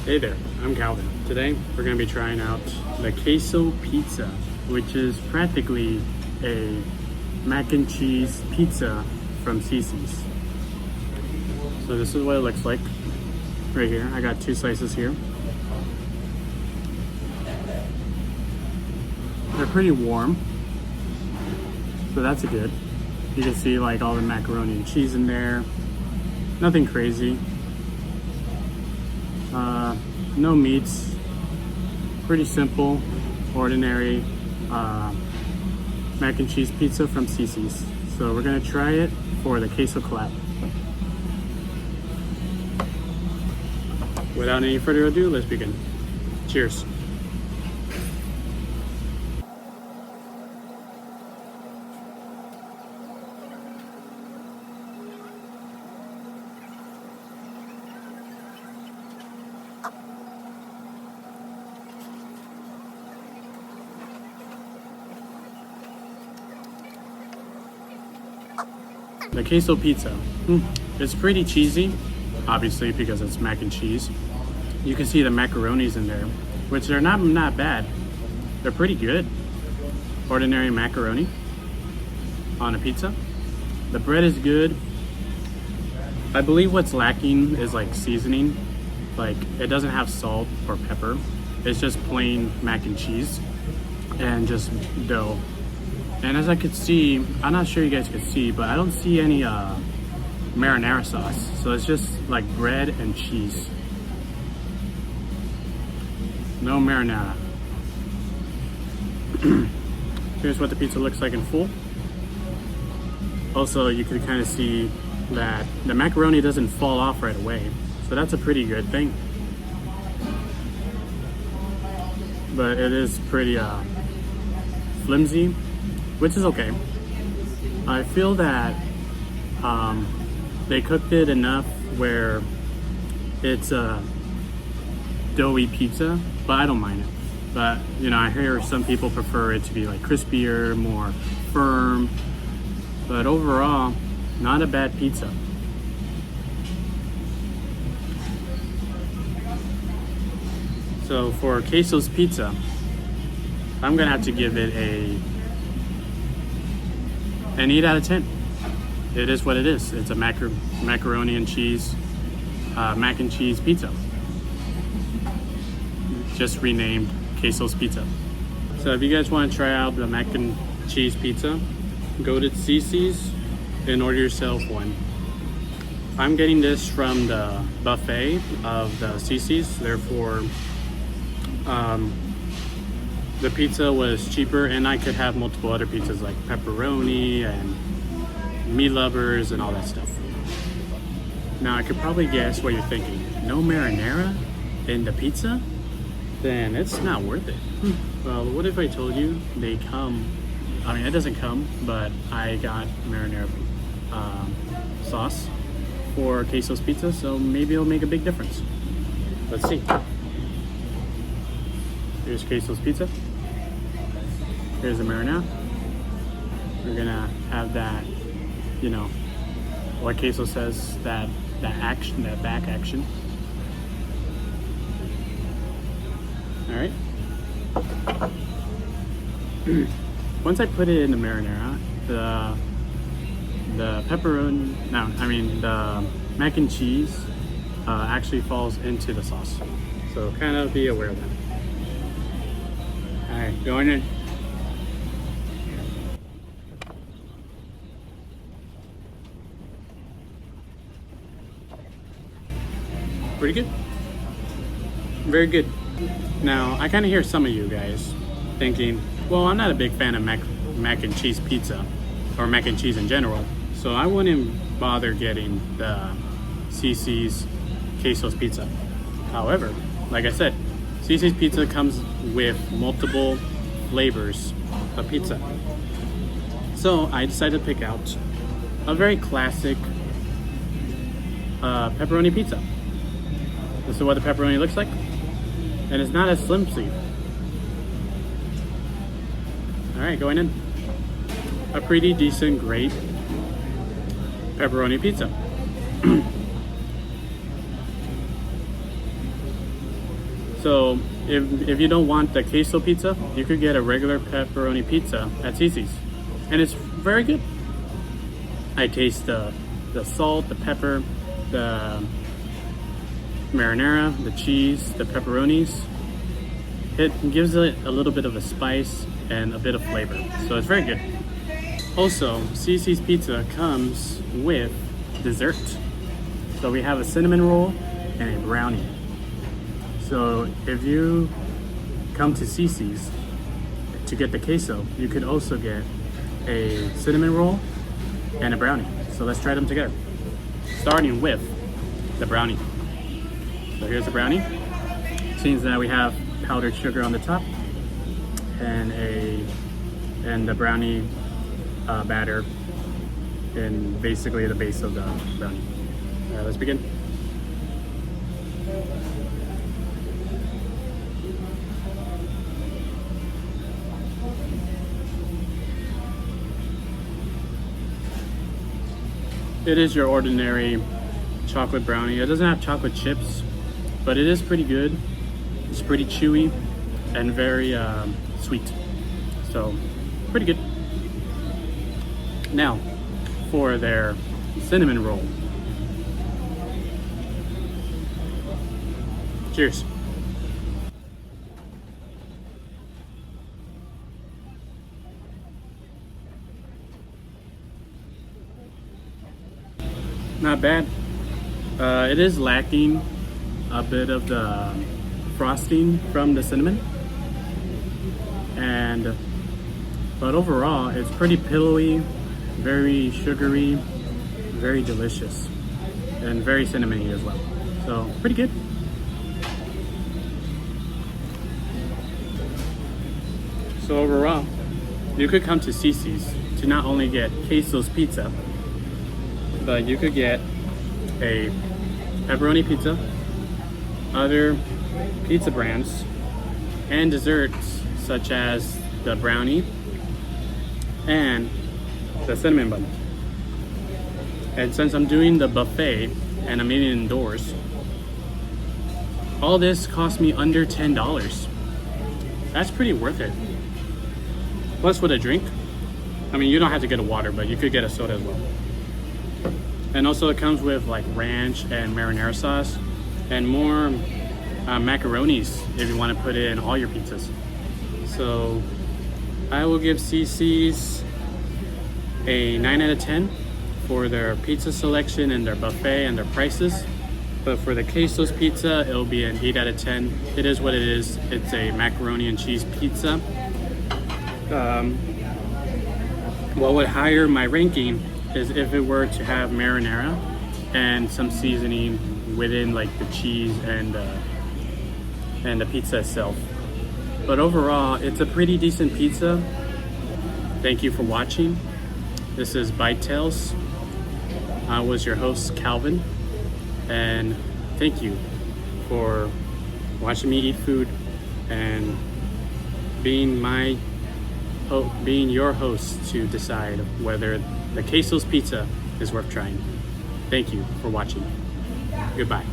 Hey there, I'm Calvin. Today we're going to be trying out the CaseOh Pizza, which is practically a mac and cheese pizza from CeCe's. So this is what it looks like right here. I got 2 slices here. They're pretty warm, so that's good. You can see like all the macaroni and cheese in there. Nothing crazy. No meats. Pretty simple, ordinary mac and cheese pizza from CeCe's. So we're gonna try it for the CaseOh collab. Without any further ado, let's begin. Cheers. The CaseOh Pizza. It's pretty cheesy, obviously because it's mac and cheese. You can see the macaronis in there, which are not bad. They're pretty good. Ordinary macaroni on a pizza. The bread is good. I believe what's lacking is like seasoning. Like it doesn't have salt or pepper. It's just plain mac and cheese and just dough. And as I could see, I'm not sure you guys could see, but I don't see any marinara sauce. So it's just like bread and cheese. No marinara. Here's what the pizza looks like in full. Also, you can kind of see that the macaroni doesn't fall off right away. So that's a pretty good thing. But it is pretty flimsy, which is okay. I feel that they cooked it enough where it's a doughy pizza, but I don't mind it. But you know, I hear some people prefer it to be like crispier, more firm. But overall, not a bad pizza. So for CaseOh's Pizza, I'm gonna have to give it an 8 out of 10. It is what it is. It's a macaroni and cheese, mac and cheese pizza. Just renamed CaseOh's Pizza. So if you guys want to try out the mac and cheese pizza, go to CeCe's and order yourself one. I'm getting this from the buffet of the CeCe's, therefore the pizza was cheaper, and I could have multiple other pizzas like pepperoni and meat lovers and all that stuff. Now I could probably guess what you're thinking. No marinara in the pizza? Then it's not worth it. Well, what if I told you they come, I mean it doesn't come, but I got marinara sauce for CaseOh's Pizza, so maybe it'll make a big difference. Let's see. Here's CaseOh's Pizza. Here's the marinara. We're gonna have that, you know, what CaseOh says, that action, that back action. All right. Once I put it in the marinara, the pepperoni, the mac and cheese actually falls into the sauce. So kind of be aware of that. All right, going in. Pretty good. Very good. Now, I kind of hear some of you guys thinking, well, I'm not a big fan of mac and cheese pizza, or mac and cheese in general, so I wouldn't bother getting the CeCe's CaseOh's Pizza. However, like I said, CeCe's Pizza comes with multiple flavors of pizza. So I decided to pick out a very classic pepperoni pizza. This is what the pepperoni looks like. And it's not as flimsy. Alright, going in. A pretty decent, great pepperoni pizza. So if you don't want the queso pizza, you could get a regular pepperoni pizza at CeCe's, and it's very good. I taste the salt, the pepper, the marinara, the cheese, the pepperonis. It gives it a little bit of a spice and a bit of flavor, so it's very good. Also, CeCe's Pizza comes with dessert. So we have a cinnamon roll and a brownie. So if you come to CeCe's to get the queso, you could also get a cinnamon roll and a brownie. So let's try them together. Starting with the brownie. So here's the brownie. Seems that we have powdered sugar on the top and the brownie batter in basically the base of the brownie. All right, let's begin. It is your ordinary chocolate brownie. It doesn't have chocolate chips, but it is pretty good. It's pretty chewy and very sweet. So, pretty good. Now, for their cinnamon roll. Cheers. Not bad. It is lacking a bit of the frosting from the cinnamon, but overall it's pretty pillowy, very sugary, very delicious, and very cinnamony as well. So pretty good. So overall, you could come to CeCe's to not only get CaseOh's Pizza, but you could get a pepperoni pizza, other pizza brands, and desserts such as the brownie and the cinnamon bun. And since I'm doing the buffet and I'm eating indoors, all this cost me under $10. That's pretty worth it. Plus with a drink, I mean, you don't have to get a water, but you could get a soda as well. And also it comes with like ranch and marinara sauce and more macaronis if you want to put it in all your pizzas. So I will give CeCe's a 9 out of 10 for their pizza selection and their buffet and their prices. But for the CaseOh's Pizza, it'll be an 8 out of 10. It is what it is. It's a macaroni and cheese pizza. What would higher my ranking is if it were to have marinara and some seasoning within like the cheese and the pizza itself. But overall, it's a pretty decent pizza. Thank you for watching. This is Bitetells. I was your host, Calvin, and thank you for watching me eat food and being your host to decide whether the CaseOh's Pizza is worth trying. Thank you for watching. Goodbye.